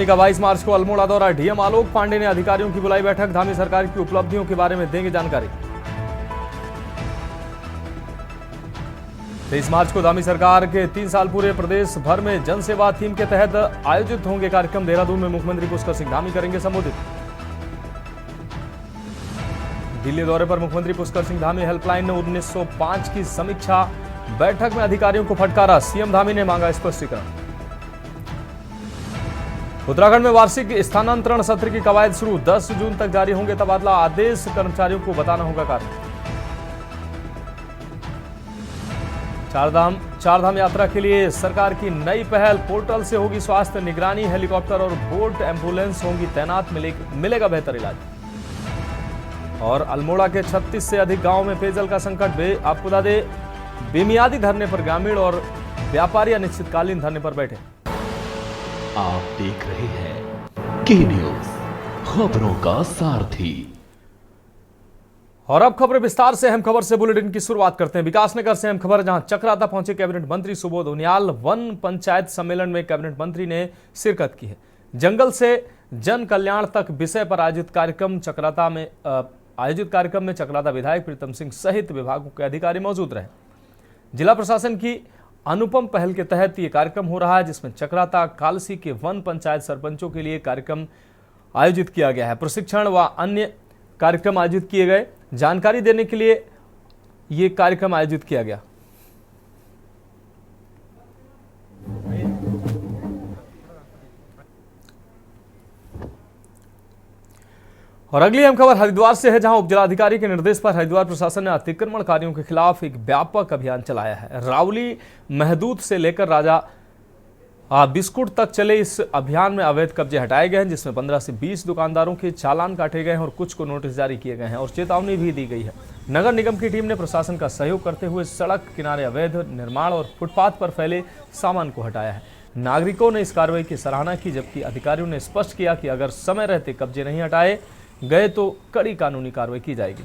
का 22 मार्च को अल्मोड़ा दौरा। डीएम आलोक पांडे ने अधिकारियों की बुलाई बैठक। धामी सरकार की उपलब्धियों के बारे में देंगे जानकारी। 23 मार्च को धामी सरकार के 3 साल पूरे। प्रदेश भर में जन सेवा थीम के तहत आयोजित होंगे कार्यक्रम। देहरादून में मुख्यमंत्री पुष्कर सिंह धामी करेंगे संबोधित। दिल्ली दौरे पर मुख्यमंत्री पुष्कर सिंह धामी। हेल्पलाइन ने 1905 की समीक्षा बैठक में अधिकारियों को फटकारा। सीएम धामी ने मांगा स्पष्टीकरण। उत्तराखंड में वार्षिक स्थानांतरण सत्र की कवायद शुरू। 10 जून तक जारी होंगे तबादला आदेश। कर्मचारियों को बताना होगा कारण। चारधाम यात्रा के लिए सरकार की नई पहल। पोर्टल से होगी स्वास्थ्य निगरानी। हेलीकॉप्टर और बोट एम्बुलेंस होंगी तैनात। मिलेगा बेहतर इलाज। और अल्मोड़ा के 36 से अधिक गांवों में पेयजल का संकट। आपको बता दें, बेमियादी धरने पर ग्रामीण और व्यापारी अनिश्चितकालीन धरने पर बैठे। आप देख रहे हैं के न्यूज, खबरों का सारथी। और अब खबरें विस्तार से। अहम खबर से बुलेटिन की शुरुआत करते हैं। विकासनगर से अहम खबर, जहां चक्राता पहुंचे कैबिनेट मंत्री सुबोध उनियाल। वन पंचायत सम्मेलन में कैबिनेट मंत्री ने शिरकत की है। जंगल से जन कल्याण तक विषय पर आयोजित कार्यक्रम में चक्राता विधायक प्रीतम सिंह सहित विभागों के अधिकारी मौजूद रहे। जिला प्रशासन की अनुपम पहल के तहत यह कार्यक्रम हो रहा है, जिसमें चक्राता कालसी के वन पंचायत सरपंचों के लिए कार्यक्रम आयोजित किया गया है। प्रशिक्षण व अन्य कार्यक्रम आयोजित किए गए। जानकारी देने के लिए यह कार्यक्रम आयोजित किया गया। और अगली अहम खबर हरिद्वार से है, जहां उपजिलाधिकारी के निर्देश पर हरिद्वार प्रशासन ने अतिक्रमणकारियों के खिलाफ एक व्यापक अभियान चलाया है। रावली महदूद से लेकर राजा बिस्कुट तक चले इस अभियान में अवैध कब्जे हटाए गए हैं, जिसमें 15 से 20 दुकानदारों के चालान काटे गए हैं और कुछ को नोटिस जारी किए गए हैं और चेतावनी भी दी गई है। नगर निगम की टीम ने प्रशासन का सहयोग करते हुए सड़क किनारे अवैध निर्माण और फुटपाथ पर फैले सामान को हटाया है। नागरिकों ने इस कार्रवाई की सराहना की, जबकि अधिकारियों ने स्पष्ट किया कि अगर समय रहते कब्जे नहीं हटाए गए तो कड़ी कानूनी कार्रवाई की जाएगी।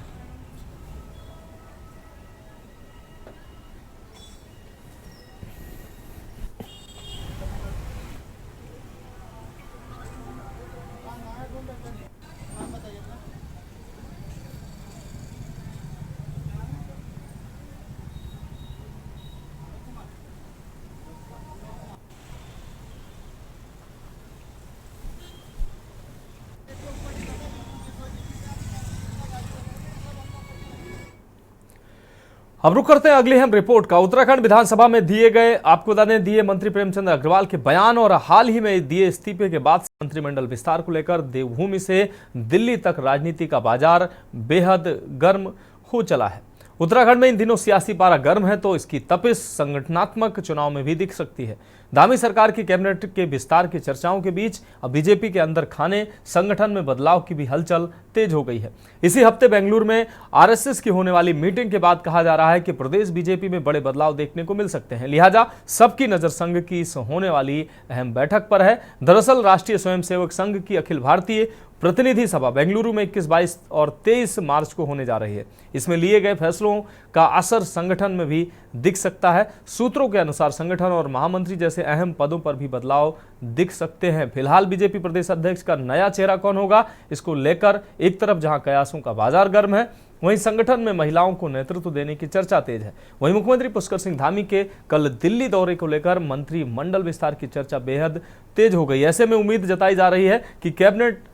अब रुक करते हैं अगली अहम रिपोर्ट का। उत्तराखंड विधानसभा में दिए गए, आपको बता दें, दिए मंत्री प्रेमचंद अग्रवाल के बयान और हाल ही में दिए इस्तीफे के बाद मंत्रिमंडल विस्तार को लेकर देवभूमि से दिल्ली तक राजनीति का बाजार बेहद गर्म हो चला है। उत्तराखंड में इन दिनों सियासी पारा गर्म है, तो इसकी तपिश संगठनात्मक चुनाव में भी दिख सकती है। धामी सरकार की कैबिनेट के विस्तार की चर्चाओं के बीच अब बीजेपी के अंदर खाने संगठन में बदलाव की भी हलचल तेज हो गई है। इसी हफ्ते बेंगलुरु में आरएसएस की होने वाली मीटिंग के बाद कहा जा रहा है कि प्रदेश बीजेपी में बड़े बदलाव देखने को मिल सकते हैं। लिहाजा सबकी नजर संघ की इस होने वाली अहम बैठक पर है। दरअसल राष्ट्रीय स्वयंसेवक संघ की अखिल भारतीय प्रतिनिधि सभा बेंगलुरु में 21, 22 और 23 मार्च को होने जा रही है। इसमें लिए गए फैसलों का असर संगठन में भी दिख सकता है। सूत्रों के अनुसार संगठन और महामंत्री जैसे अहम पदों पर भी बदलाव दिख सकते हैं। फिलहाल बीजेपी प्रदेश अध्यक्ष का नया चेहरा कौन होगा, इसको लेकर एक तरफ जहां कयासों का बाजार गर्म है, वहीं संगठन में महिलाओं को नेतृत्व देने की चर्चा तेज है। वहीं मुख्यमंत्री पुष्कर सिंह धामी के कल दिल्ली दौरे को लेकर मंत्रिमंडल विस्तार की चर्चा बेहद तेज हो गई। ऐसे में उम्मीद जताई जा रही है कि कैबिनेट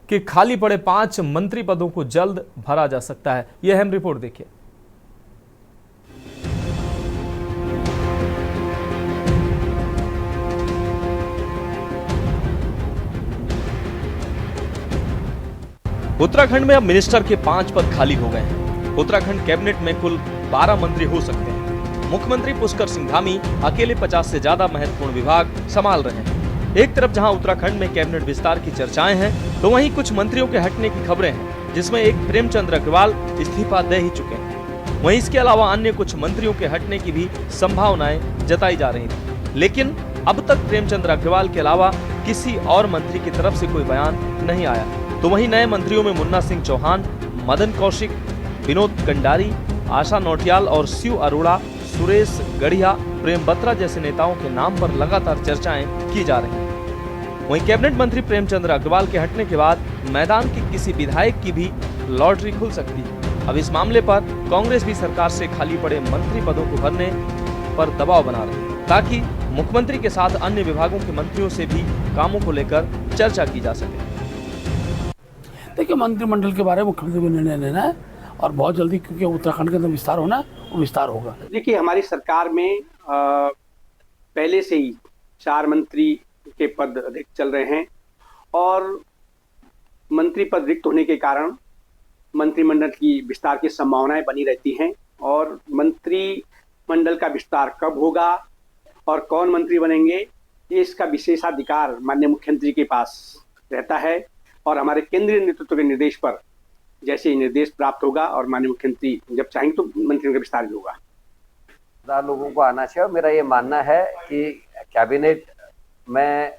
के खाली पड़े 5 मंत्री पदों को जल्द भरा जा सकता है। यह अहम रिपोर्ट देखिए। उत्तराखंड में अब मिनिस्टर के 5 पद खाली हो गए हैं। उत्तराखंड कैबिनेट में कुल 12 मंत्री हो सकते हैं। मुख्यमंत्री पुष्कर सिंह धामी अकेले 50 से ज्यादा महत्वपूर्ण विभाग संभाल रहे हैं। एक तरफ जहां उत्तराखंड में कैबिनेट विस्तार की चर्चाएं हैं, तो वहीं कुछ मंत्रियों के हटने की खबरें हैं, जिसमें एक प्रेमचंद अग्रवाल इस्तीफा दे ही चुके हैं। वहीं इसके अलावा अन्य कुछ मंत्रियों के हटने की भी संभावनाएं जताई जा रही थी, लेकिन अब तक प्रेमचंद अग्रवाल के अलावा किसी और मंत्री की तरफ से कोई बयान नहीं आया। तो वहीं नए मंत्रियों में मुन्ना सिंह चौहान, मदन कौशिक, विनोद कंडारी, आशा नौटियाल और शिव अरोड़ा, सुरेश गढ़िया, प्रेम बत्रा जैसे नेताओं के नाम पर लगातार चर्चाएं की जा रही हैं। वहीं कैबिनेट मंत्री प्रेमचंद अग्रवाल के हटने के बाद मैदान के किसी विधायक की भी लॉटरी खुल सकती है। अब इस मामले पर कांग्रेस भी सरकार से खाली पड़े मंत्री पदों को भरने पर दबाव बना रही है, ताकि मुख्यमंत्री के साथ अन्य विभागों के मंत्रियों से भी कामों को लेकर चर्चा की जा सके। देखिए, मंत्रिमंडल के बारे में मुख्यमंत्री को निर्णय लेना है और बहुत जल्दी, क्योंकि उत्तराखंड के अंदर विस्तार होना है, वो विस्तार होगा। देखिए, हमारी सरकार में पहले से ही 4 मंत्री के पद रिक्त चल रहे हैं और मंत्री पद रिक्त होने के कारण मंत्रिमंडल की विस्तार की संभावनाएं बनी रहती हैं और मंत्रिमंडल का विस्तार कब होगा और कौन मंत्री बनेंगे, ये इसका विशेषाधिकार माननीय मुख्यमंत्री के पास रहता है और हमारे केंद्रीय नेतृत्व के निर्देश पर जैसे ही निर्देश प्राप्त होगा और माननीय मुख्यमंत्री जब चाहेंगे तो मंत्रियों का विस्तार भी होगा। लोगों को आना चाहिए और मेरा ये मानना है कि कैबिनेट में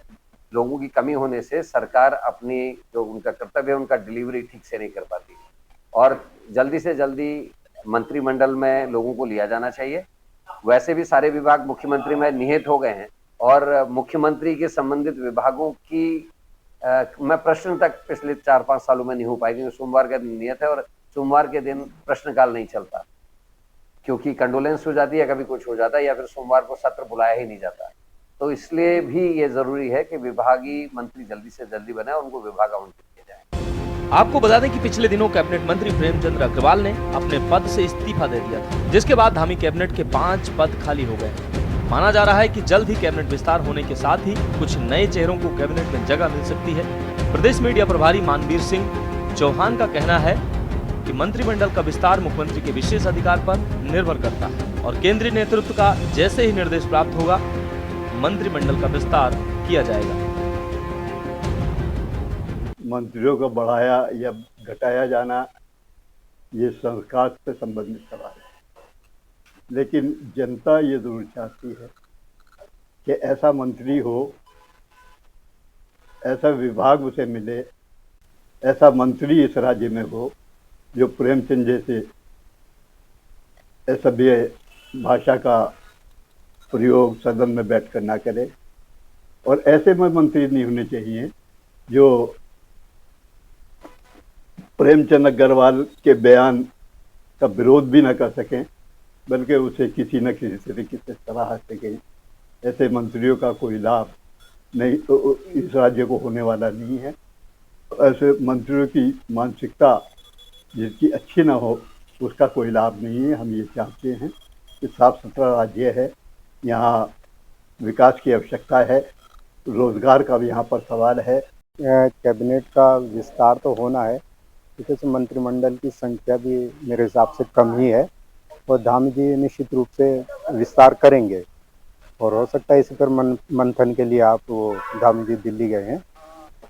लोगों की कमी होने से सरकार अपनी जो उनका कर्तव्य है उनका डिलीवरी ठीक से नहीं कर पाती और जल्दी से जल्दी मंत्रिमंडल में लोगों को लिया जाना चाहिए। वैसे भी सारे विभाग मुख्यमंत्री में निहित हो गए हैं और मुख्यमंत्री के संबंधित विभागों की मैं प्रश्न तक पिछले 4-5 सालों में नहीं हो पाई, क्योंकि सोमवार का दिन नियत है और सोमवार के दिन प्रश्नकाल नहीं चलता, क्योंकि कंडोलेंस हो जाती है, कभी कुछ हो जाता है या फिर सोमवार को सत्र बुलाया ही नहीं जाता। तो इसलिए भी ये जरूरी है कि विभागीय मंत्री जल्दी से जल्दी बने और उनको विभाग आवंटित किया जाए। आपको बता दें कि पिछले दिनों कैबिनेट मंत्री प्रेमचंद अग्रवाल ने अपने पद से इस्तीफा दे दिया था, जिसके बाद धामी कैबिनेट के 5 पद खाली हो गए। माना जा रहा है कि जल्द ही कैबिनेट विस्तार होने के साथ ही कुछ नए चेहरों को कैबिनेट में जगह मिल सकती है। प्रदेश मीडिया प्रभारी मानवीर सिंह चौहान का कहना है कि मंत्रिमंडल का विस्तार मुख्यमंत्री के विशेष अधिकार पर निर्भर करता है और केंद्रीय नेतृत्व का जैसे ही निर्देश प्राप्त होगा मंत्रिमंडल का विस्तार किया जाएगा। मंत्रियों को बढ़ाया या घटाया जाना ये सरकार से संबंधित सवाल है, लेकिन जनता ये जरूर चाहती है कि ऐसा मंत्री हो, ऐसा विभाग उसे मिले, ऐसा मंत्री इस राज्य में हो जो प्रेमचंद जैसे असभ्य भाषा का प्रयोग सदन में बैठकर ना करे और ऐसे में मंत्री नहीं होने चाहिए जो प्रेमचंद अग्रवाल के बयान का विरोध भी न कर सकें, बल्कि उसे किसी न किसी तरीके से सराह सकें। ऐसे मंत्रियों का कोई लाभ नहीं तो इस राज्य को होने वाला नहीं है। ऐसे मंत्रियों की मानसिकता जिसकी अच्छी ना हो उसका कोई लाभ नहीं है। हम ये चाहते हैं कि साफ सुथरा राज्य है, यहाँ विकास की आवश्यकता है, रोजगार का भी यहाँ पर सवाल है। कैबिनेट का विस्तार तो होना है, क्योंकि मंत्रिमंडल की संख्या भी मेरे हिसाब से कम ही है और धामी जी निश्चित रूप से विस्तार करेंगे और हो सकता है इसी पर मंथन के लिए आप वो धामी जी दिल्ली गए हैं।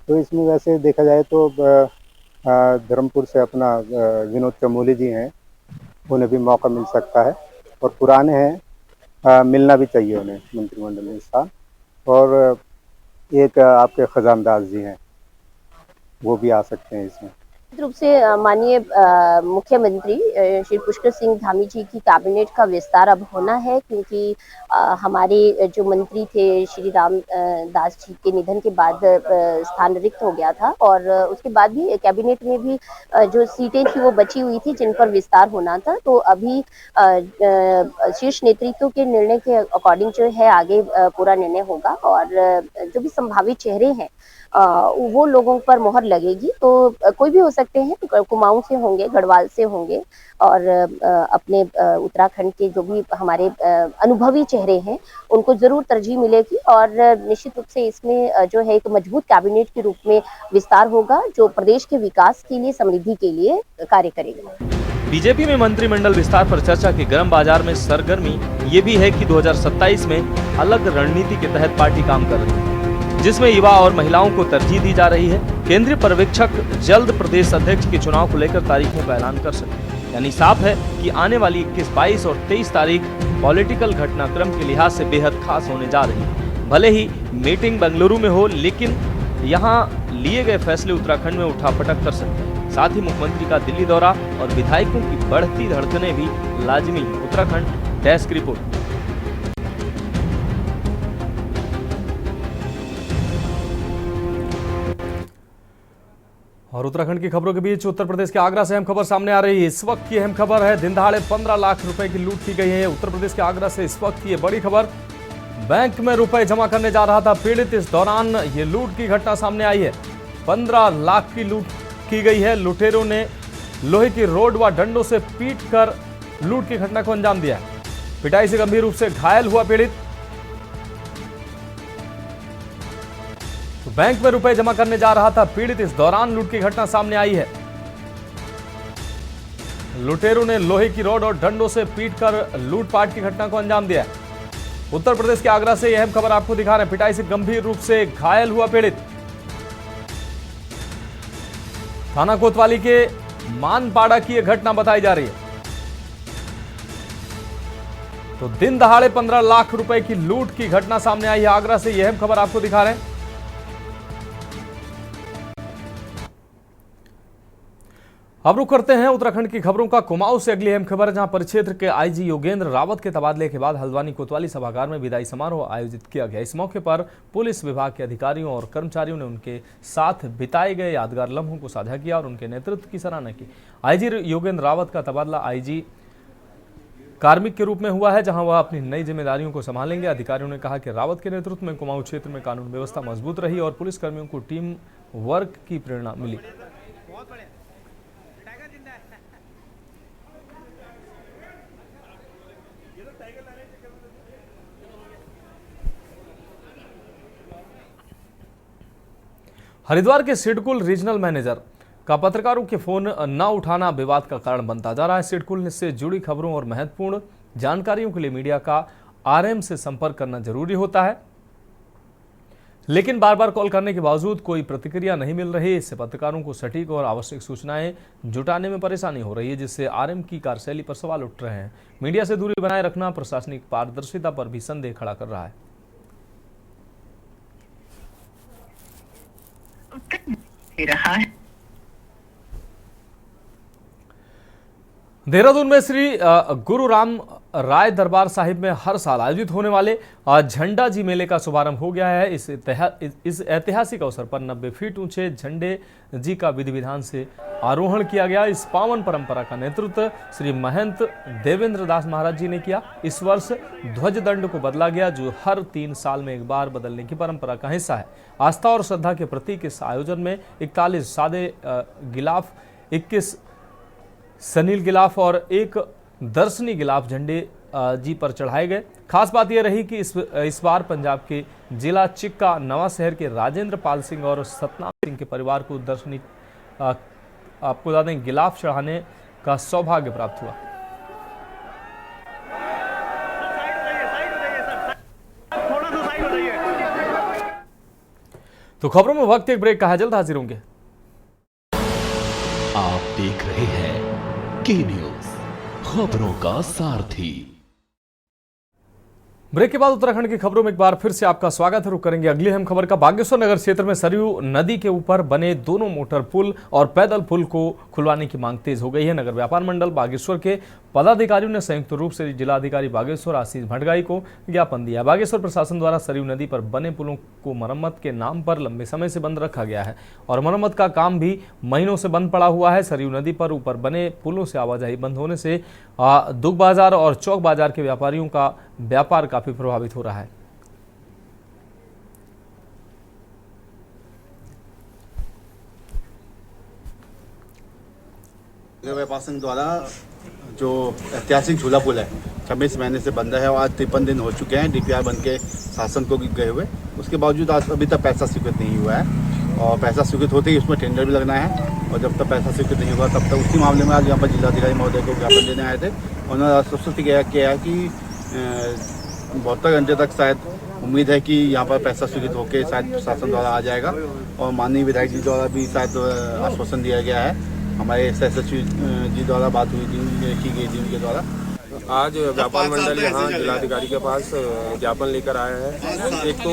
तो इसमें वैसे देखा जाए तो धर्मपुर से अपना विनोद चमोली जी हैं, उन्हें भी मौका मिल सकता है और पुराने हैं, मिलना भी चाहिए उन्हें मंत्रिमंडल में स्थान। और एक आपके खजानदास जी हैं, वो भी आ सकते हैं इसमें। रूप से माननीय मुख्यमंत्री श्री पुष्कर सिंह धामी जी की कैबिनेट का विस्तार अब होना है, क्योंकि हमारे जो मंत्री थे श्री राम दास जी के निधन के बाद स्थान रिक्त हो गया था और उसके बाद भी कैबिनेट में भी जो सीटें थी वो बची हुई थी जिन पर विस्तार होना था। तो अभी शीर्ष नेतृत्व के निर्णय के अकॉर्डिंग जो है आगे पूरा निर्णय होगा और जो भी संभावित चेहरे हैं वो लोगों पर मोहर लगेगी। तो कोई भी हो सकते हैं, तो कुमाऊं से होंगे, गढ़वाल से होंगे और अपने उत्तराखंड के जो भी हमारे अनुभवी चेहरे हैं उनको जरूर तरजीह मिलेगी और निश्चित रूप से इसमें जो है एक मजबूत कैबिनेट के रूप में विस्तार होगा जो प्रदेश के विकास के लिए, समृद्धि के लिए कार्य करेगा। बीजेपी में मंत्रिमंडल विस्तार पर चर्चा के गर्म बाजार में सरगर्मी ये भी है कि 2027 में अलग रणनीति के तहत पार्टी काम कर रही है, जिसमें युवा और महिलाओं को तरजीह दी जा रही है। केंद्रीय पर्यवेक्षक जल्द प्रदेश अध्यक्ष के चुनाव को लेकर तारीखों का ऐलान कर सकते, यानी साफ है कि आने वाली 21, 22 और 23 तारीख पॉलिटिकल घटनाक्रम के लिहाज से बेहद खास होने जा रही है। भले ही मीटिंग बेंगलुरु में हो, लेकिन यहाँ लिए गए फैसले उत्तराखंड में उठापटक कर सकते हैं। साथ ही मुख्यमंत्री का दिल्ली दौरा और विधायकों की बढ़ती धड़कनें भी लाजिमी। Uttarakhand desk report. और उत्तराखंड की खबरों के बीच उत्तर प्रदेश के आगरा से अहम खबर सामने आ रही है। इस वक्त की अहम खबर है, दिन दहाड़े 15 लाख रुपए की लूट की गई है। उत्तर प्रदेश के आगरा से इस वक्त की ये बड़ी खबर। बैंक में रुपए जमा करने जा रहा था पीड़ित, इस दौरान ये लूट की घटना सामने आई है। 15 लाख की लूट की गई है। लुटेरों ने लोहे की रोड व डंडों से पीट कर लूट की घटना को अंजाम दिया है। पिटाई से गंभीर रूप से घायल हुआ पीड़ित। तो बैंक में रुपए जमा करने जा रहा था पीड़ित, इस दौरान लूट की घटना सामने आई है। लुटेरों ने लोहे की रॉड और डंडों से पीटकर लूटपाट की घटना को अंजाम दिया है। उत्तर प्रदेश के आगरा से यह अहम खबर आपको दिखा रहे हैं। पिटाई से गंभीर रूप से घायल हुआ पीड़ित। थाना कोतवाली के मानपाड़ा की यह घटना बताई जा रही है। तो दिन दहाड़े 15 लाख रुपए की लूट की घटना सामने आई है। आगरा से यह अहम खबर आपको दिखा रहे हैं। अब रुक करते हैं उत्तराखंड की खबरों का। कुमाऊं से अगली अहम खबर, जहां परिक्षेत्र के आईजी योगेंद्र रावत के तबादले के बाद हल्द्वानी कोतवाली सभागार में विदाई समारोह आयोजित किया गया। इस मौके पर पुलिस विभाग के अधिकारियों और कर्मचारियों ने उनके साथ बिताए गए यादगार लम्हों को साझा किया और उनके नेतृत्व की सराहना की। आईजी योगेंद्र रावत का तबादला आईजी कार्मिक के रूप में हुआ है, जहां वह अपनी नई जिम्मेदारियों को संभालेंगे। अधिकारियों ने कहा कि रावत के नेतृत्व में कुमाऊं क्षेत्र में कानून व्यवस्था मजबूत रही और पुलिसकर्मियों को टीम वर्क की प्रेरणा मिली। हरिद्वार के सिडकुल रीजनल मैनेजर का पत्रकारों के फोन न उठाना विवाद का कारण बनता जा रहा है। सिडकुल से जुड़ी खबरों और महत्वपूर्ण जानकारियों के लिए मीडिया का आरएम से संपर्क करना जरूरी होता है, लेकिन बार बार कॉल करने के बावजूद कोई प्रतिक्रिया नहीं मिल रही। इससे पत्रकारों को सटीक और आवश्यक सूचनाएं जुटाने में परेशानी हो रही है, जिससे आरएम की कार्यशैली पर सवाल उठ रहे हैं। मीडिया से दूरी बनाए रखना प्रशासनिक पारदर्शिता पर भी संदेह खड़ा कर रहा है। देहरादून में श्री गुरु राम राय दरबार साहिब में हर साल आयोजित होने वाले झंडा जी मेले का शुभारंभ हो गया है। इस ऐतिहासिक अवसर पर 90 फीट ऊंचे झंडे जी का विधि विधान से आरोहण किया गया। इस पावन परंपरा का नेतृत्व श्री महंत देवेंद्र दास महाराज जी ने किया। इस वर्ष ध्वज दंड को बदला गया, जो हर 3 साल में एक बार बदलने की परंपरा का हिस्सा है। आस्था और श्रद्धा के प्रतीक इस आयोजन में 41 सादे गिलाफ, 21 सनील गिलाफ और 1 दर्शनी गिलाफ झंडे जी पर चढ़ाए गए। खास बात यह रही कि इस बार पंजाब के जिला चिक्का नवा शहर के राजेंद्र पाल सिंह और सतनाम सिंह के परिवार को दर्शनी आपको बता दें गिलाफ चढ़ाने का सौभाग्य प्राप्त हुआ। तो खबरों में वक्त एक ब्रेक का है, जल्द हाजिर होंगे। आप देख रहे हैं के न्यूज, खबरों का सारथी। ब्रेक के बाद उत्तराखंड की खबरों में एक बार फिर से आपका स्वागत है। रुक करेंगे अगली अहम खबर का। बागेश्वर नगर क्षेत्र में सरयू नदी के ऊपर बने दोनों मोटर पुल और पैदल पुल को खुलवाने की मांग तेज हो गई है। नगर व्यापार मंडल बागेश्वर के पदाधिकारियों ने संयुक्त रूप से जिलाधिकारी बागेश्वर आशीष भटगाई को ज्ञापन दिया। बागेश्वर प्रशासन द्वारा सरयू नदी पर बने पुलों को मरम्मत के नाम पर लंबे समय से बंद रखा गया है और मरम्मत का काम भी महीनों से बंद पड़ा हुआ है। सरयू नदी पर ऊपर बने पुलों से आवाजाही बंद होने से दुग बाजार और चौक बाजार के व्यापारियों का व्यापार काफी प्रभावित हो रहा है। व्यापार संघ द्वारा जो ऐतिहासिक झूला पुल है 26 महीने से बंद है और आज 53 दिन हो चुके हैं डीपीआर बन के शासन को गए हुए। उसके बावजूद आज अभी तक पैसा स्वीकृत नहीं हुआ है और पैसा स्वीकृत होते ही उसमें टेंडर भी लगना है और जब तक पैसा स्वीकृत नहीं हुआ तब तक उसी मामले में आज यहाँ पर जिलाधिकारी महोदय को ज्ञापन देने आए थे। उन्होंने आश्वस्त किया कि 72 घंटे तक शायद उम्मीद है कि यहाँ पर पैसा स्वीकृत होकर शायद प्रशासन द्वारा आ जाएगा और माननीय विधायक जी द्वारा भी शायद आश्वासन दिया गया है। हमारे SSHO जी द्वारा बात हुई थी, की गई थी उनके द्वारा। आज व्यापार मंडल यहाँ जिलाधिकारी के पास ज्ञापन लेकर आया है। एक तो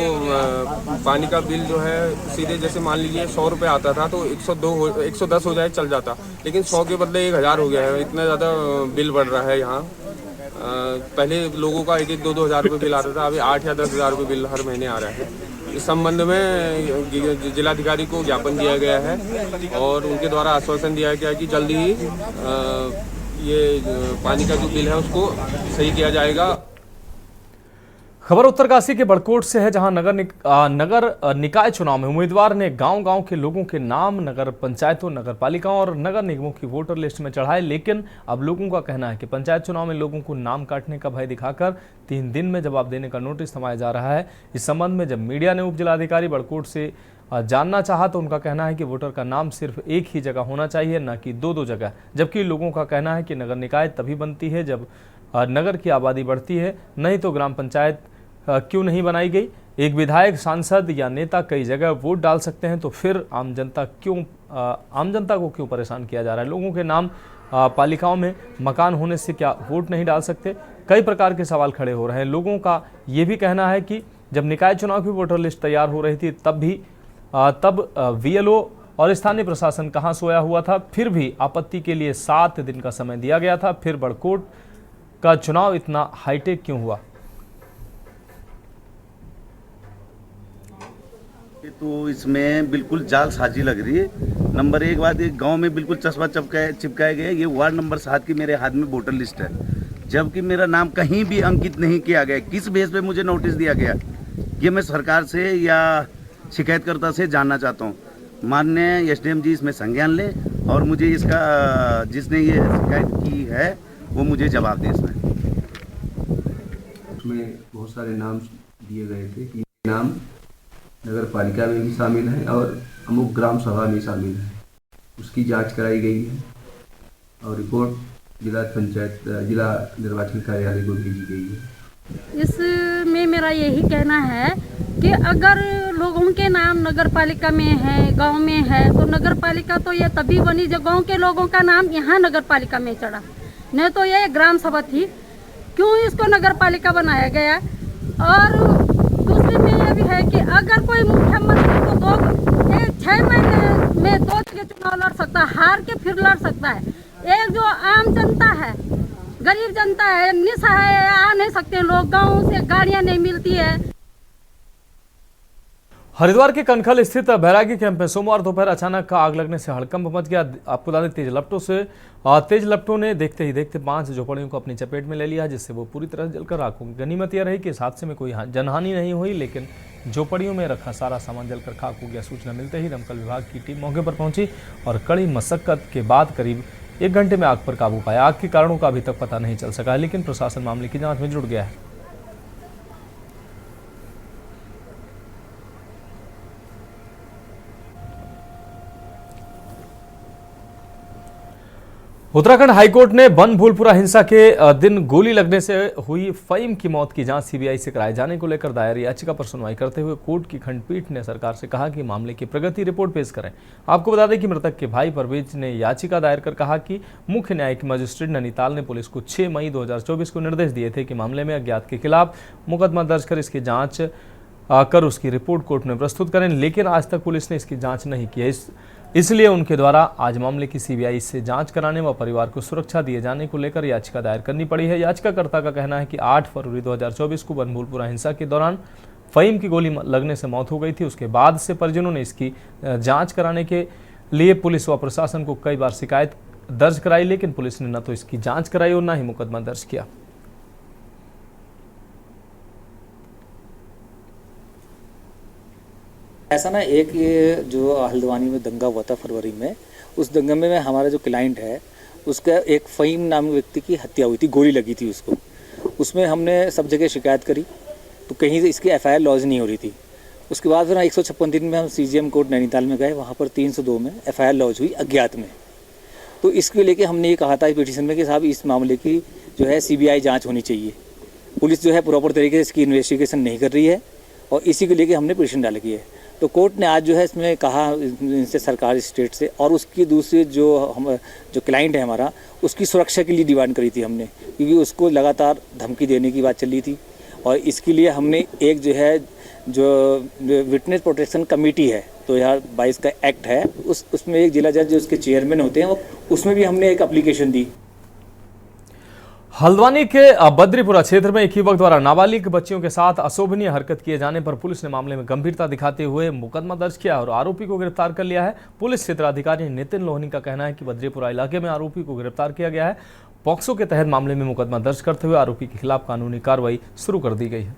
पानी का बिल जो है सीधे जैसे मान लीजिए 100 रुपये आता था तो 110 हो जाए चल जाता, लेकिन 100 के बदले 1000 हो गया है। इतना ज़्यादा बिल बढ़ रहा है यहाँ। पहले लोगों का 1-2 हज़ार रुपये बिल आता था, अभी 8 या 10 हज़ार रुपये बिल हर महीने आ रहा है। इस संबंध में जिलाधिकारी को ज्ञापन दिया गया है और उनके द्वारा आश्वासन दिया गया है कि जल्दी ही ये पानी का जो बिल है उसको सही किया जाएगा। खबर उत्तरकाशी के बड़कोट से है, जहां नगर निकाय चुनाव में उम्मीदवार ने गांव-गांव के लोगों के नाम नगर पंचायतों, नगर पालिकाओं और नगर निगमों की वोटर लिस्ट में चढ़ाए। लेकिन अब लोगों का कहना है कि पंचायत चुनाव में लोगों को नाम काटने का भय दिखाकर 3 दिन में जवाब देने का नोटिस थमाया जा रहा है। इस संबंध में जब मीडिया ने उप जिलाधिकारी बड़कोट से जानना चाहा तो उनका कहना है कि वोटर का नाम सिर्फ एक ही जगह होना चाहिए, न कि 2-2 जगह। जबकि लोगों का कहना है कि नगर निकाय तभी बनती है जब नगर की आबादी बढ़ती है, नहीं तो ग्राम पंचायत क्यों नहीं बनाई गई। एक विधायक, सांसद या नेता कई जगह वोट डाल सकते हैं, तो फिर आम जनता को क्यों परेशान किया जा रहा है। लोगों के नाम पालिकाओं में मकान होने से क्या वोट नहीं डाल सकते। कई प्रकार के सवाल खड़े हो रहे हैं। लोगों का ये भी कहना है कि जब निकाय चुनाव की वोटर लिस्ट तैयार हो रही थी तब VLO और स्थानीय प्रशासन कहां सोया हुआ था। फिर भी आपत्ति के लिए 7 दिन का समय दिया गया था। फिर बड़कोट का चुनाव इतना हाईटेक क्यों हुआ। तो इसमें बिल्कुल जालसाजी लग रही है। नंबर 1 बात, ये गांव में बिल्कुल चस्पा चिपकाया गया। ये वार्ड नंबर 7 की मेरे हाथ में वोटर लिस्ट है, जबकि मेरा नाम कहीं भी अंकित नहीं किया गया। किस बेस पे मुझे नोटिस दिया गया, ये मैं सरकार से या शिकायतकर्ता से जानना चाहता हूँ। माननीय SDM जी इसमें संज्ञान ले और मुझे इसका जिसने ये शिकायत की है वो मुझे जवाब दे। इसमें बहुत सारे नाम दिए गए थे कि नाम नगर पालिका में भी शामिल है और अमुक ग्राम सभा में शामिल है। उसकी जांच कराई गई है और रिपोर्ट जिला निर्वाचन कार्यालय को भेजी गई है। इसमें मेरा यही कहना है कि अगर लोगों के नाम नगर पालिका में है, गांव में है, तो नगर पालिका तो ये तभी बनी जब गांव के लोगों का नाम यहाँ नगर पालिका में चढ़ा। नहीं तो ये ग्राम सभा थी, क्यों इसको नगर पालिका बनाया गया। और दूसरी में ये भी है कि अगर कोई मुख्यमंत्री को 6 महीने में 2 जगह चुनाव लड़ सकता है, हार के फिर लड़ सकता है। एक जो आम जनता है, गरीब जनता है, निसहाय है, आ नहीं सकते लोग, गाँव से गाड़ियाँ नहीं मिलती है। हरिद्वार के कनखल स्थित बैरागी कैंप में सोमवार दोपहर अचानक आग लगने से हड़कंप मच गया। आपको बता दें तेज लपटों ने देखते ही देखते 5 झोपड़ियों को अपनी चपेट में ले लिया, जिससे वो पूरी तरह जलकर राख हो गई। गनीमत यह रही कि इस हादसे में कोई जनहानि नहीं हुई, लेकिन झोपड़ियों में रखा सारा सामान जलकर खाक हो गया। सूचना मिलते ही दमकल विभाग की टीम मौके पर पहुंची और कड़ी मशक्कत के बाद करीब 1 घंटे में आग पर काबू पाया। आग के कारणों का अभी तक पता नहीं चल सका है, लेकिन प्रशासन मामले की जाँच में जुट गया है। उत्तराखंड हाईकोर्ट ने बनभूलपुरा हिंसा के दिन गोली लगने से हुई फहीम की मौत की जांच CBI से कराए जाने को लेकर दायर याचिका पर सुनवाई करते हुए कोर्ट की खंडपीठ ने सरकार से कहा कि मामले की प्रगति रिपोर्ट पेश करें। आपको बता दें कि मृतक के भाई परवेज ने याचिका दायर कर कहा कि मुख्य न्यायिक मजिस्ट्रेट नैनीताल ने पुलिस को 6 मई 2024 को निर्देश दिए थे कि मामले में अज्ञात के खिलाफ मुकदमा दर्ज कर इसकी जाँच कर उसकी रिपोर्ट कोर्ट में प्रस्तुत करें, लेकिन आज तक पुलिस ने इसकी जाँच नहीं की है। इसलिए उनके द्वारा आज मामले की CBI से जांच कराने व परिवार को सुरक्षा दिए जाने को लेकर याचिका दायर करनी पड़ी है। याचिकाकर्ता का कहना है कि 8 फरवरी 2024 को बनभूलपुरा हिंसा के दौरान फहीम की गोली लगने से मौत हो गई थी। उसके बाद से परिजनों ने इसकी जांच कराने के लिए पुलिस व प्रशासन को कई बार शिकायत दर्ज कराई, लेकिन पुलिस ने न तो इसकी जाँच कराई और न ही मुकदमा दर्ज किया। ऐसा ना, एक ये जो हल्द्वानी में दंगा हुआ था फरवरी में, उस दंगे में हमारा जो क्लाइंट है उसका एक फहीम नामी व्यक्ति की हत्या हुई थी, गोली लगी थी उसको। उसमें हमने सब जगह शिकायत करी तो कहीं से इसकी FIR लॉन्च नहीं हो रही थी। उसके बाद फिर 156 दिन में हम CGM कोर्ट नैनीताल में गए, वहाँ पर 302 में FIR लॉन्च हुई अज्ञात में। तो इसके लेके हमने ये कहा था पिटीशन में कि साहब इस मामले की जो है CBI जाँच होनी चाहिए। पुलिस जो है प्रॉपर तरीके से इसकी इन्वेस्टिगेशन नहीं कर रही है और इसी को लेके हमने पिटीशन डाली है। तो कोर्ट ने आज जो है इसमें कहा इनसे, सरकार स्टेट से, और उसकी दूसरी जो क्लाइंट है हमारा, उसकी सुरक्षा के लिए डिमांड करी थी हमने, क्योंकि उसको लगातार धमकी देने की बात चल रही थी। और इसके लिए हमने एक जो है जो विटनेस प्रोटेक्शन कमेटी है 2022 का एक्ट है, उसमें एक जिला जज जो उसके चेयरमैन होते हैं, उसमें भी हमने एक एप्लीकेशन दी। हल्द्वानी के बद्रीपुरा क्षेत्र में एक युवक द्वारा नाबालिग बच्चियों के साथ अशोभनीय हरकत किए जाने पर पुलिस ने मामले में गंभीरता दिखाते हुए मुकदमा दर्ज किया और आरोपी को गिरफ्तार कर लिया है। पुलिस क्षेत्राधिकारी नितिन लोहनी का कहना है कि बद्रीपुरा इलाके में आरोपी को गिरफ्तार किया गया है। पॉक्सो के तहत मामले में मुकदमा दर्ज करते हुए आरोपी के खिलाफ कानूनी कार्रवाई शुरू कर दी गई है।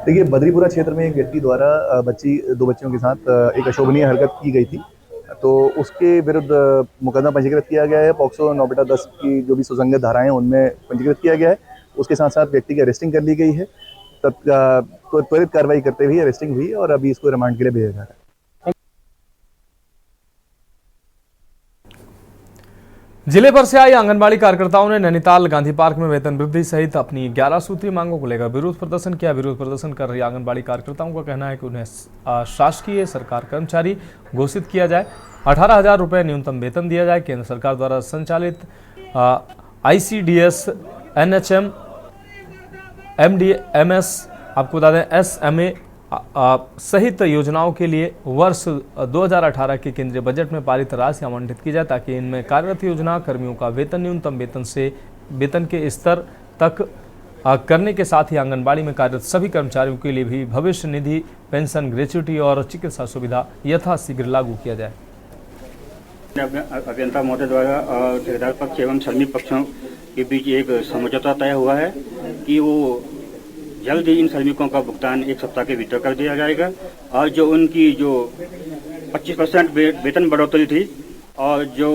देखिए, बद्रीपुरा क्षेत्र में एक व्यक्ति द्वारा दो बच्चियों के साथ एक अशोभनीय हरकत की गई थी, तो उसके विरुद्ध मुकदमा पंजीकृत किया गया है। पॉक्सो 9/10 की जो भी सुसंगत धाराएं हैं उनमें पंजीकृत किया गया है। उसके साथ साथ व्यक्ति की अरेस्टिंग कर ली गई है। तब तो त्वरित कार्रवाई करते हुए अरेस्टिंग हुई और अभी इसको रिमांड के लिए भेजा जा रहा है। जिले भर से आई आंगनबाड़ी कार्यकर्ताओं ने नैनीताल गांधी पार्क में वेतन वृद्धि सहित अपनी 11 सूत्रीय मांगों को लेकर विरोध प्रदर्शन किया। विरोध प्रदर्शन कर रही आंगनबाड़ी कार्यकर्ताओं का कहना है कि उन्हें शासकीय सरकार कर्मचारी घोषित किया जाए, 18,000 रुपये न्यूनतम वेतन दिया जाए, केंद्र सरकार द्वारा संचालित ICDS, NHM, MDMS, आपको बता दें SMA सहित योजनाओं के लिए वर्ष 2018 के केंद्रीय बजट में पारित राशि आवंटित की जाए ताकि इनमें कार्यरत योजना कर्मियों का वेतन न्यूनतम वेतन के स्तर तक करने के साथ ही आंगनबाड़ी में कार्यरत सभी कर्मचारियों के लिए भी भविष्य निधि, पेंशन, ग्रेच्युटी और चिकित्सा सुविधा यथाशीघ्र लागू किया जाए। अभियंता महोदय द्वारा ठेकेदार पक्ष एवं श्रमिक पक्षों के बीच एक समझौता तय हुआ है कि वो जल्द ही इन श्रमिकों का भुगतान 1 सप्ताह के भीतर कर दिया जाएगा और जो उनकी जो 25% वेतन बढ़ोतरी थी और जो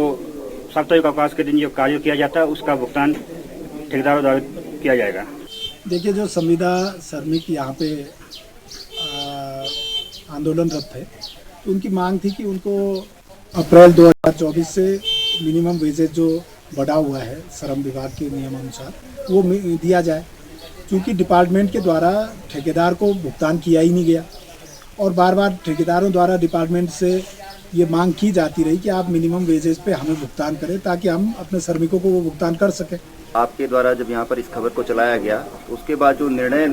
साप्ताहिक अवकाश के दिन जो कार्य किया जाता है उसका भुगतान ठेकेदारों द्वारा किया जाएगा। देखिए, जो संविदा श्रमिक यहाँ पे आंदोलनरत थे, तो उनकी मांग थी कि उनको अप्रैल 2024 से मिनिमम वेजेज जो बढ़ा हुआ है श्रम विभाग के नियमानुसार वो दिया जाए, क्योंकि डिपार्टमेंट के द्वारा ठेकेदार को भुगतान किया ही नहीं गया और बार बार ठेकेदारों द्वारा डिपार्टमेंट से ये मांग की जाती रही कि आप मिनिमम वेजेस पे हमें भुगतान करें ताकि हम अपने श्रमिकों को वो भुगतान कर सकें। आपके द्वारा जब यहाँ पर इस खबर को चलाया गया उसके बाद जो निर्णय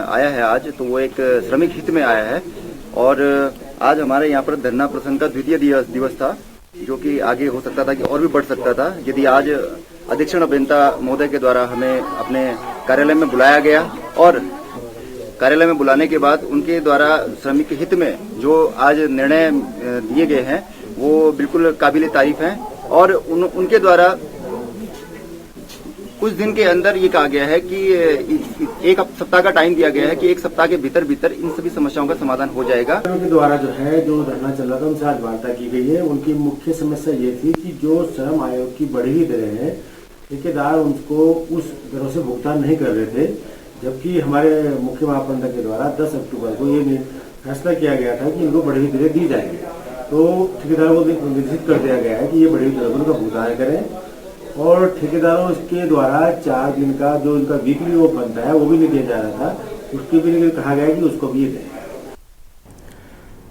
आया है आज, तो वो एक श्रमिक हित में आया है और आज हमारे यहाँ पर धरना प्रदर्शन का द्वितीय दिवस था, जो कि आगे हो सकता था कि और भी बढ़ सकता था यदि आज अधीक्षण अभियंता महोदय के द्वारा हमें अपने कार्यालय में बुलाया गया और कार्यालय में बुलाने के बाद उनके द्वारा श्रमिक हित में जो आज निर्णय दिए गए हैं वो बिल्कुल काबिल तारीफ हैं और उनके द्वारा कुछ दिन के अंदर ये कहा गया है कि 1 सप्ताह का टाइम दिया गया है कि 1 सप्ताह के भीतर इन सभी समस्याओं का समाधान हो जाएगा। उनके द्वारा जो धरना चल रहा था उनसे आज वार्ता की गई है। उनकी मुख्य समस्या ये थी कि जो श्रम आयोग की बढ़ी हुई दरें हैं, ठेकेदार उनको उस दरों से भुगतान नहीं कर रहे थे, जबकि हमारे मुख्य महाप्रबंधक के द्वारा 10 अक्टूबर को ये फैसला किया गया था कि इनको बढ़ी हुई दरें दी जाएंगी। तो ठेकेदारों को निर्देशित कर दिया गया है कि ये बढ़ी हुई दरों का भुगतान करें और ठेकेदारों के द्वारा 4 दिन का जो उनका वीकली वो बनता है वो भी नहीं दिया जा रहा था, उसके भी कहा गया कि उसको भी ये दें।